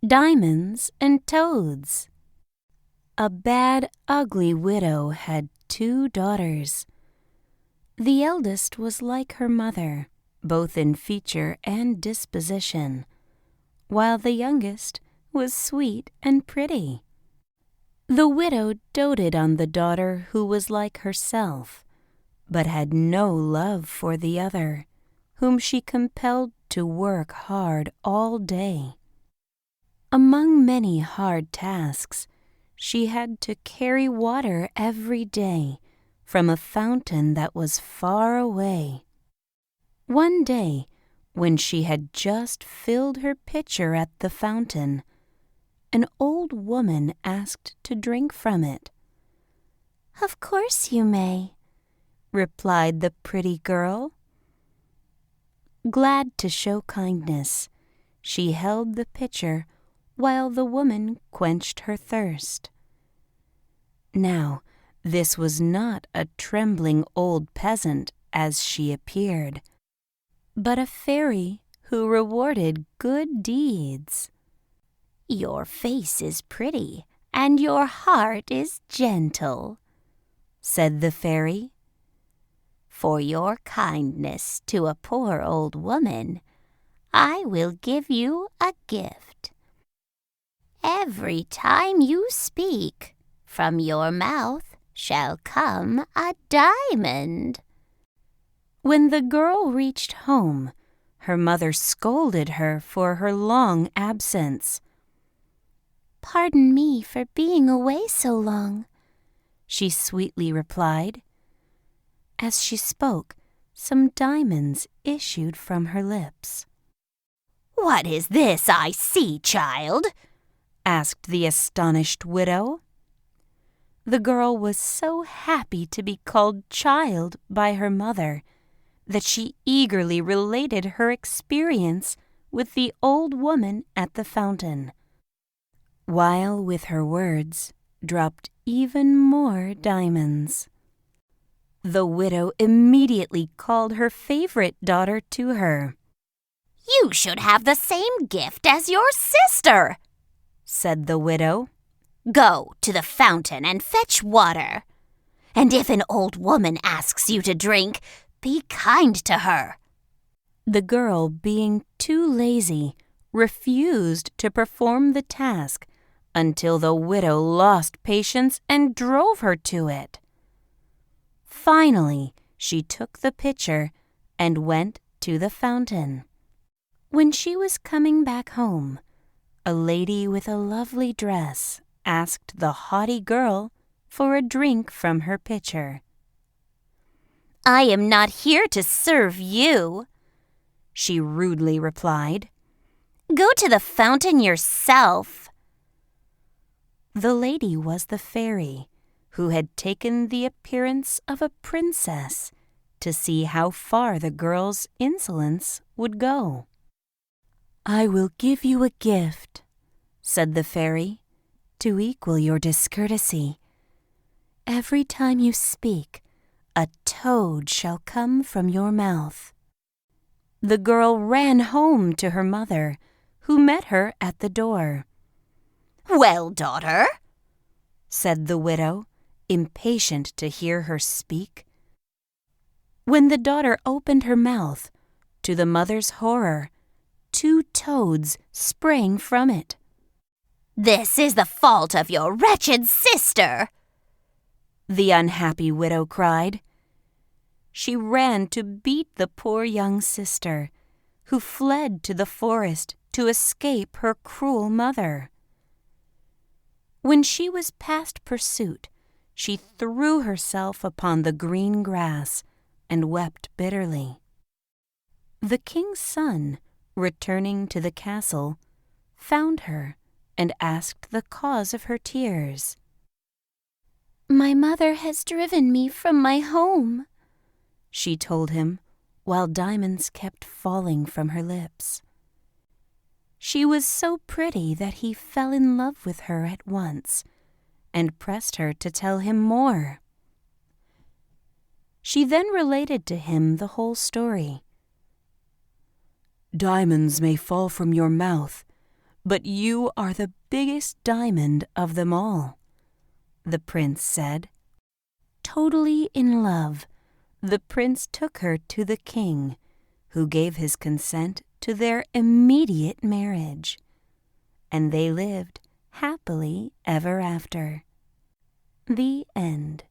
Diamonds and Toads. A bad, ugly widow had 2 daughters. The eldest was like her mother, both in feature and disposition, while the youngest was sweet and pretty. The widow doted on the daughter who was like herself, but had no love for the other, whom she compelled to work hard all day. Among many hard tasks, she had to carry water every day from a fountain that was far away. One day, when she had just filled her pitcher at the fountain, an old woman asked to drink from it. "Of course you may," replied the pretty girl. Glad to show kindness, she held the pitcher while the woman quenched her thirst. Now, this was not a trembling old peasant as she appeared, but a fairy who rewarded good deeds. "Your face is pretty, and your heart is gentle," said the fairy. "For your kindness to a poor old woman, I will give you a gift. Every time you speak, from your mouth shall come a diamond." When the girl reached home, her mother scolded her for her long absence. "Pardon me for being away so long," she sweetly replied. As she spoke, some diamonds issued from her lips. "What is this I see, child?" asked the astonished widow. The girl was so happy to be called child by her mother that she eagerly related her experience with the old woman at the fountain, while with her words dropped even more diamonds. The widow immediately called her favorite daughter to her. "You should have the same gift as your sister," said the widow. "Go to the fountain and fetch water. And if an old woman asks you to drink, be kind to her." The girl, being too lazy, refused to perform the task until the widow lost patience and drove her to it. Finally, she took the pitcher and went to the fountain. When she was coming back home, a lady with a lovely dress asked the haughty girl for a drink from her pitcher. "I am not here to serve you," she rudely replied. "Go to the fountain yourself." The lady was the fairy, who had taken the appearance of a princess to see how far the girl's insolence would go. "I will give you a gift," said the fairy, "to equal your discourtesy. Every time you speak, a toad shall come from your mouth." The girl ran home to her mother, who met her at the door. "Well, daughter," said the widow, impatient to hear her speak. When the daughter opened her mouth, to the mother's horror, 2 toads sprang from it. "This is the fault of your wretched sister," the unhappy widow cried. She ran to beat the poor young sister, who fled to the forest to escape her cruel mother. When she was past pursuit, she threw herself upon the green grass and wept bitterly. The king's son, returning to the castle, found her and asked the cause of her tears. "My mother has driven me from my home," she told him, while diamonds kept falling from her lips. She was so pretty that he fell in love with her at once and pressed her to tell him more. She then related to him the whole story. "Diamonds may fall from your mouth, but you are the biggest diamond of them all," the prince said. Totally in love, the prince took her to the king, who gave his consent to their immediate marriage, and they lived happily ever after. The end.